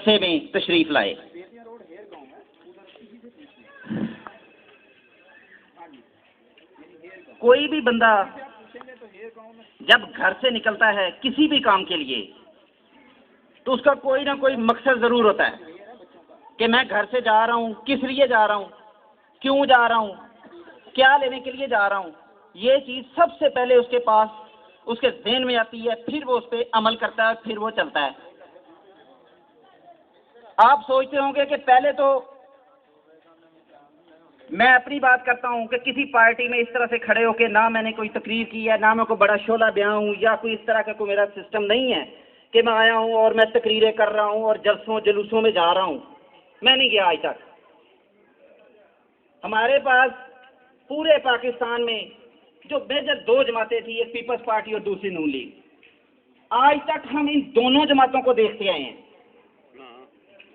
جلسے میں تشریف لائے۔ کوئی بھی بندہ جب گھر سے نکلتا ہے کسی بھی کام کے لیے تو اس کا کوئی نہ کوئی مقصد ضرور ہوتا ہے کہ میں گھر سے جا رہا ہوں، کس لیے جا رہا ہوں، کیوں جا رہا ہوں، کیا لینے کے لیے جا رہا ہوں۔ یہ چیز سب سے پہلے اس کے پاس، اس کے ذہن میں آتی ہے، پھر وہ اس پہ عمل کرتا ہے، پھر وہ چلتا ہے۔ آپ سوچتے ہوں گے کہ پہلے تو میں اپنی بات کرتا ہوں کہ کسی پارٹی میں اس طرح سے کھڑے ہو کے نہ میں نے کوئی تقریر کی ہے، نہ میں کوئی بڑا شعلہ بیاں ہوں، یا کوئی اس طرح کا کوئی میرا سسٹم نہیں ہے کہ میں آیا ہوں اور میں تقریریں کر رہا ہوں اور جلسوں جلوسوں میں جا رہا ہوں۔ میں نہیں گیا آج تک۔ ہمارے پاس پورے پاکستان میں جو میجر دو جماعتیں تھیں، ایک پیپلز پارٹی اور دوسری نون لیگ، آج تک ہم ان دونوں جماعتوں کو دیکھتے آئے ہیں۔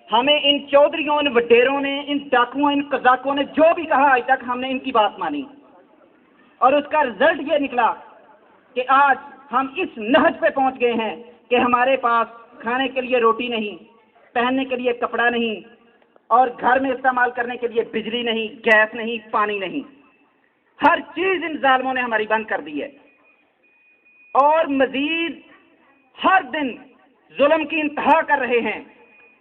ہمیں ان چودھریوں، ان وڈیروں نے، ان ڈاکوؤں، ان قزاقوں نے جو بھی کہا آج تک ہم نے ان کی بات مانی، اور اس کا رزلٹ یہ نکلا کہ آج ہم اس نہج پہ پہنچ گئے ہیں کہ ہمارے پاس کھانے کے لیے روٹی نہیں، پہننے کے لیے کپڑا نہیں، اور گھر میں استعمال کرنے کے لیے بجلی نہیں، گیس نہیں، پانی نہیں۔ ہر چیز ان ظالموں نے ہماری بند کر دی ہے، اور مزید ہر دن ظلم کی انتہا کر رہے ہیں،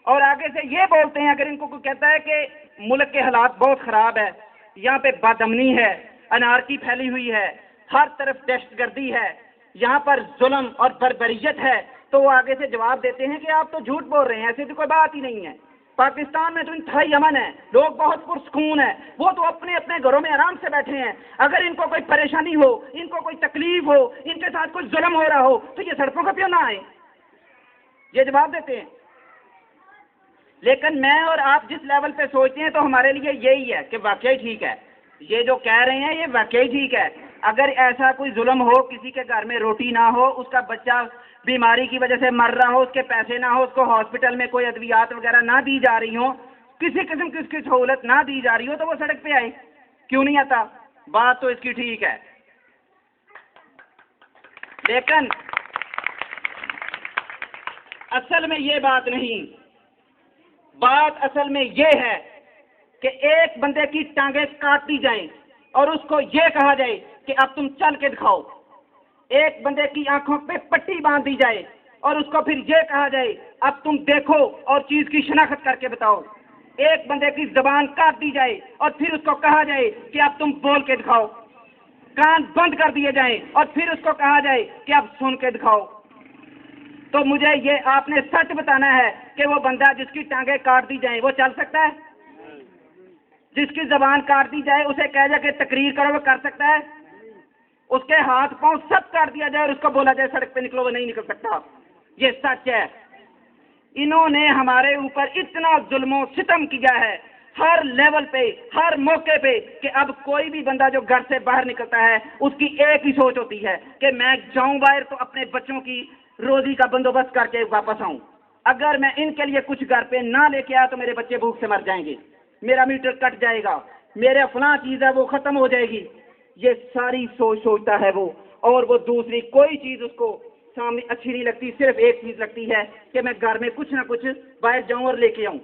اور آگے سے یہ بولتے ہیں، اگر ان کو کوئی کہتا ہے کہ ملک کے حالات بہت خراب ہے، یہاں پہ بد امنی ہے، انارکی پھیلی ہوئی ہے، ہر طرف دہشت گردی ہے، یہاں پر ظلم اور بربریت ہے، تو وہ آگے سے جواب دیتے ہیں کہ آپ تو جھوٹ بول رہے ہیں، ایسی تو کوئی بات ہی نہیں ہے۔ پاکستان میں تو انتہائی امن ہے، لوگ بہت پرسکون ہیں، وہ تو اپنے اپنے گھروں میں آرام سے بیٹھے ہیں۔ اگر ان کو کوئی پریشانی ہو، ان کو کوئی تکلیف ہو، ان کے ساتھ کوئی ظلم ہو رہا ہو تو یہ سڑکوں پہ کیوں نہ آئے؟ یہ جواب دیتے ہیں۔ لیکن میں اور آپ جس لیول پہ سوچتے ہیں تو ہمارے لیے یہی ہے کہ واقعی ٹھیک ہے، یہ جو کہہ رہے ہیں یہ واقعی ٹھیک ہے۔ اگر ایسا کوئی ظلم ہو، کسی کے گھر میں روٹی نہ ہو، اس کا بچہ بیماری کی وجہ سے مر رہا ہو، اس کے پیسے نہ ہو، اس کو ہاسپٹل میں کوئی ادویات وغیرہ نہ دی جا رہی ہوں، کسی قسم کی اس کی سہولت نہ دی جا رہی ہو، تو وہ سڑک پہ آئے، کیوں نہیں آتا؟ بات تو اس کی ٹھیک ہے، لیکن اصل میں یہ بات نہیں۔ بات اصل میں یہ ہے کہ ایک بندے کی ٹانگیں کاٹ دی جائیں اور اس کو یہ کہا جائے کہ اب تم چل کے دکھاؤ، ایک بندے کی آنکھوں پہ پٹی باندھ دی جائے اور اس کو پھر یہ کہا جائے اب تم دیکھو اور چیز کی شناخت کر کے بتاؤ، ایک بندے کی زبان کاٹ دی جائے اور پھر اس کو کہا جائے کہ اب تم بول کے دکھاؤ، کان بند کر دیے جائیں اور پھر اس کو کہا جائے کہ اب سن کے دکھاؤ، تو مجھے یہ آپ نے سچ بتانا ہے کہ وہ بندہ جس کی ٹانگیں کاٹ دی جائیں وہ چل سکتا ہے؟ جس کی زبان کاٹ دی جائے اسے کہہ جائے کہ تقریر کرو، وہ کر سکتا ہے؟ اس کے ہاتھ پاؤں سب کاٹ دیا جائے اور اس کو بولا جائے سڑک پہ نکلو، وہ نہیں نکل سکتا۔ یہ سچ ہے۔ انہوں نے ہمارے اوپر اتنا ظلم و ستم کیا ہے ہر لیول پہ، ہر موقع پہ، کہ اب کوئی بھی بندہ جو گھر سے باہر نکلتا ہے اس کی ایک ہی سوچ ہوتی ہے کہ میں جاؤں باہر تو اپنے بچوں کی روزی کا بندوبست کر کے واپس آؤں، اگر میں ان کے لیے کچھ گھر پہ نہ لے کے آیا تو میرے بچے بھوک سے مر جائیں گے، میرا میٹر کٹ جائے گا، میرے فلاں چیز ہے وہ ختم ہو جائے گی۔ یہ ساری سوچتا ہے وہ، اور وہ دوسری کوئی چیز اس کو سامنے اچھی نہیں لگتی، صرف ایک چیز لگتی ہے کہ میں گھر میں کچھ نہ کچھ باہر جاؤں اور لے کے آؤں۔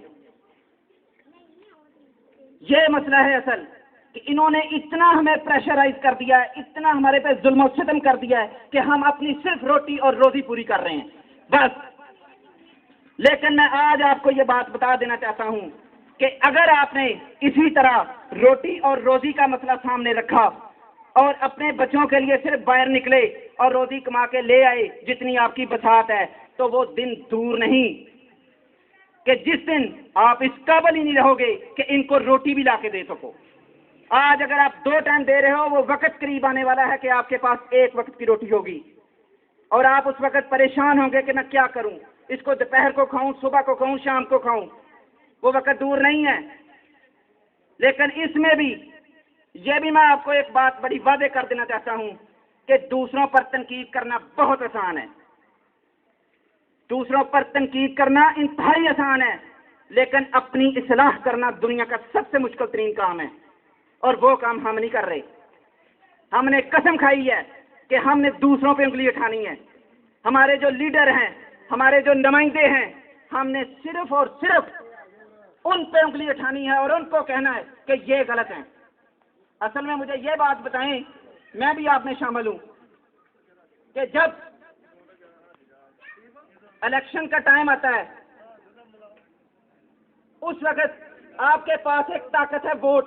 یہ مسئلہ ہے اصل، کہ انہوں نے اتنا ہمیں پریشرائز کر دیا ہے، اتنا ہمارے پہ ظلم و ستم کر دیا ہے کہ ہم اپنی صرف روٹی اور روزی پوری کر رہے ہیں بس۔ لیکن میں آج آپ کو یہ بات بتا دینا چاہتا ہوں کہ اگر آپ نے اسی طرح روٹی اور روزی کا مسئلہ سامنے رکھا اور اپنے بچوں کے لیے صرف باہر نکلے اور روزی کما کے لے آئے جتنی آپ کی بساط ہے، تو وہ دن دور نہیں کہ جس دن آپ اس قابل ہی نہیں رہو گے کہ ان کو روٹی بھی لا کے دے سکو۔ آج اگر آپ 2 ٹائم دے رہے ہو، وہ وقت قریب آنے والا ہے کہ آپ کے پاس 1 وقت کی روٹی ہوگی، اور آپ اس وقت پریشان ہوں گے کہ میں کیا کروں، اس کو دوپہر کو کھاؤں، صبح کو کھاؤں، شام کو کھاؤں۔ وہ وقت دور نہیں ہے۔ لیکن اس میں بھی یہ بھی میں آپ کو ایک بات بڑی واضح کر دینا چاہتا ہوں کہ دوسروں پر تنقید کرنا بہت آسان ہے، دوسروں پر تنقید کرنا انتہائی آسان ہے، لیکن اپنی اصلاح کرنا دنیا کا سب سے مشکل ترین کام ہے، اور وہ کام ہم نہیں کر رہے۔ ہم نے قسم کھائی ہے کہ ہم نے دوسروں پہ انگلی اٹھانی ہے۔ ہمارے جو لیڈر ہیں، ہمارے جو نمائندے ہیں، ہم نے صرف اور صرف ان پہ انگلی اٹھانی ہے اور ان کو کہنا ہے کہ یہ غلط ہیں۔ اصل میں مجھے یہ بات بتائیں، میں بھی آپ میں شامل ہوں، کہ جب الیکشن کا ٹائم آتا ہے اس وقت آپ کے پاس ایک طاقت ہے ووٹ،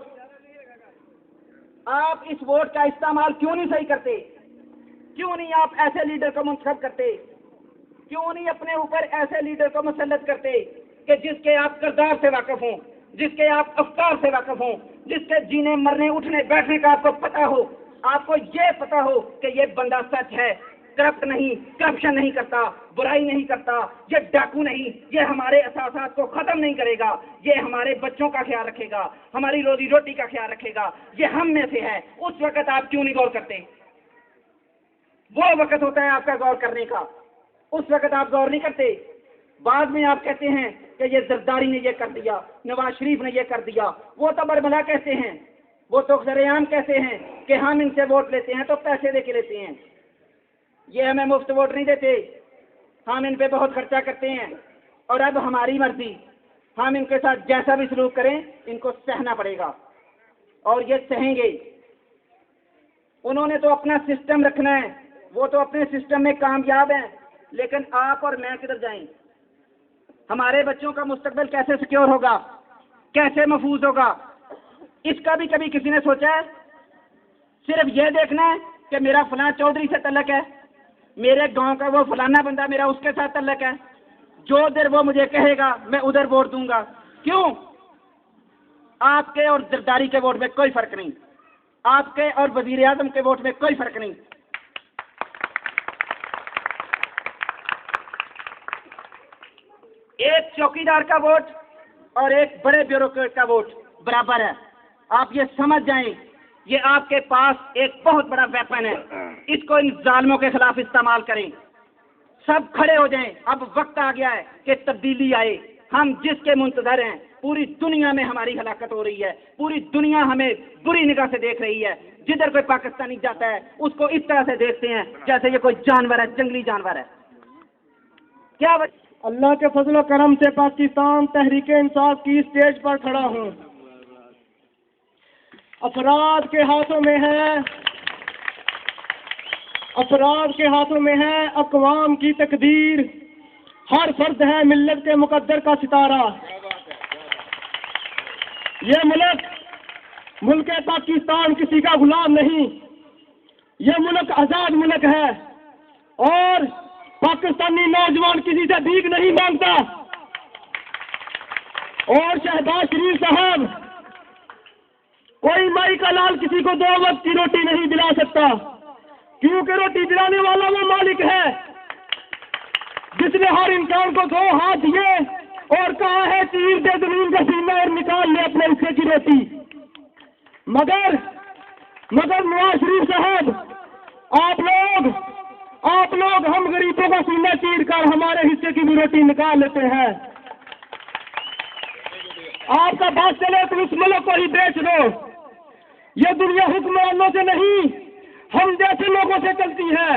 آپ اس ووٹ کا استعمال کیوں نہیں صحیح کرتے؟ کیوں نہیں آپ ایسے لیڈر کو منتخب کرتے؟ کیوں نہیں اپنے اوپر ایسے لیڈر کو مسلط کرتے کہ جس کے آپ کردار سے واقف ہوں، جس کے آپ افکار سے واقف ہوں، جس کے جینے مرنے اٹھنے بیٹھنے کا آپ کو پتا ہو، آپ کو یہ پتا ہو کہ یہ بندہ سچ ہے، کرپٹ نہیں، کرپشن نہیں کرتا، برائی نہیں کرتا، یہ ڈاکو نہیں، یہ ہمارے اثاثات کو ختم نہیں کرے گا، یہ ہمارے بچوں کا خیال رکھے گا، ہماری روزی روٹی کا خیال رکھے گا، یہ ہم میں سے ہے۔ اس وقت آپ کیوں نہیں غور کرتے؟ وہ وقت ہوتا ہے آپ کا غور کرنے کا، اس وقت آپ غور نہیں کرتے۔ بعد میں آپ کہتے ہیں کہ یہ زرداری نے یہ کر دیا، نواز شریف نے یہ کر دیا، وہ تو بربلا کہتے ہیں، وہ تو سرعام کہتے ہیں کہ ہم ان سے ووٹ لیتے ہیں تو پیسے دے کے لیتے ہیں، یہ ہمیں مفت ووٹ نہیں دیتے، ہم ان پہ بہت خرچہ کرتے ہیں، اور اب ہماری مرضی، ہم ان کے ساتھ جیسا بھی سلوک کریں ان کو سہنا پڑے گا، اور یہ سہیں گے۔ انہوں نے تو اپنا سسٹم رکھنا ہے، وہ تو اپنے سسٹم میں کامیاب ہیں، لیکن آپ اور میں کدھر جائیں؟ ہمارے بچوں کا مستقبل کیسے سیکیور ہوگا، کیسے محفوظ ہوگا؟ اس کا بھی کبھی کسی نے سوچا ہے؟ صرف یہ دیکھنا ہے کہ میرا فلاں چودھری سے تعلق ہے، میرے گاؤں کا وہ فلانا بندہ میرا اس کے ساتھ تعلق ہے، جو دیر وہ مجھے کہے گا میں ادھر ووٹ دوں گا۔ کیوں؟ آپ کے اور زرداری کے ووٹ میں کوئی فرق نہیں، آپ کے اور وزیر اعظم کے ووٹ میں کوئی فرق نہیں۔ ایک چوکیدار کا ووٹ اور ایک بڑے بیوروکریٹ کا ووٹ برابر ہے۔ آپ یہ سمجھ جائیں، یہ آپ کے پاس ایک بہت بڑا ویپن ہے، اس کو ان ظالموں کے خلاف استعمال کریں۔ سب کھڑے ہو جائیں، اب وقت آ گیا ہے کہ تبدیلی آئے۔ ہم جس کے منتظر ہیں، پوری دنیا میں ہماری ہلاکت ہو رہی ہے، پوری دنیا ہمیں بری نگاہ سے دیکھ رہی ہے۔ جدھر کوئی پاکستانی جاتا ہے اس کو اس طرح سے دیکھتے ہیں جیسے یہ کوئی جانور ہے، جنگلی جانور ہے۔ کیا اللہ کے فضل و کرم سے پاکستان تحریک انصاف کی اسٹیج پر کھڑا ہوں۔ افراد کے ہاتھوں میں ہے اقوام کی تقدیر، ہر فرد ہے ملت کے مقدر کا ستارہ۔ یہ ملک پاکستان کسی کا غلام نہیں، یہ ملک آزاد ملک ہے، اور پاکستانی نوجوان کسی سے بھیک نہیں مانگتا۔ اور شہباز شریف صاحب، کوئی مائی کا لال کسی کو 2 وقت کی روٹی نہیں دلا سکتا، کیونکہ روٹی دلانے والا وہ مالک ہے جس نے ہر انسان کو 2 ہاتھ دیے اور کہا ہے چیر دے زمین کا سینہ اور نکال لے اپنے حصے کی روٹی۔ مگر نواز شریف صاحب، آپ لوگ ہم غریبوں کا سینہ چیر کر ہمارے حصے کی بھی روٹی نکال لیتے ہیں۔ آپ کا بات چلے تو اس ملک کو ہی بیچ دو۔ یہ دنیا حکمرانوں سے نہیں، ہم جیسے لوگوں سے چلتی ہے۔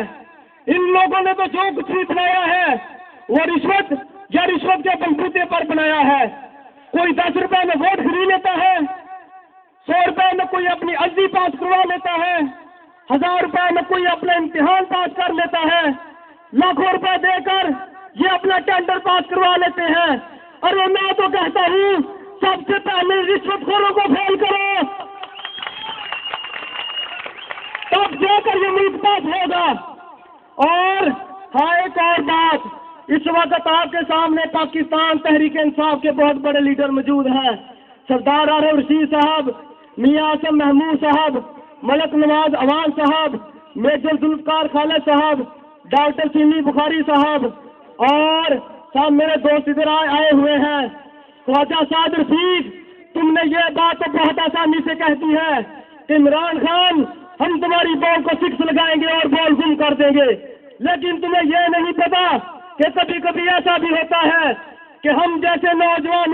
ان لوگوں نے تو جو کچھ بھی بنایا ہے وہ رشوت کے بلبوتے پر بنایا ہے۔ کوئی 10 روپے میں ووٹ خرید لیتا ہے، 100 روپے میں کوئی اپنی عرضی پاس کروا لیتا ہے، 1000 روپے میں کوئی اپنا امتحان پاس کر لیتا ہے، لاکھوں روپے دے کر یہ اپنا ٹینڈر پاس کروا لیتے ہیں۔ اور میں تو کہتا ہوں سب سے پہلے رشوت خوروں کو فیل کرو، تب جا کر یہ ملک پاس ہوگا۔ اور ایک اور بات، اس وقت آپ کے سامنے پاکستان تحریک انصاف کے بہت بڑے لیڈر موجود ہیں۔ سردار عارف رشید صاحب، میاں اعظم محمود صاحب، ملک نواز عوان صاحب، میجر ذوالفقار خالد صاحب، ڈاکٹر سلی بخاری صاحب، اور سب میرے دوست ادھر آئے ہوئے ہیں۔ خواجہ سعد رفیق، تم نے یہ بات تو بہت آسانی سے کہہ دی ہے کہ عمران خان ہم تمہاری بال کو 6 لگائیں گے اور بال گم کر دیں گے، لیکن تمہیں یہ نہیں پتا کہ کبھی کبھی ایسا بھی ہوتا ہے کہ ہم جیسے نوجوان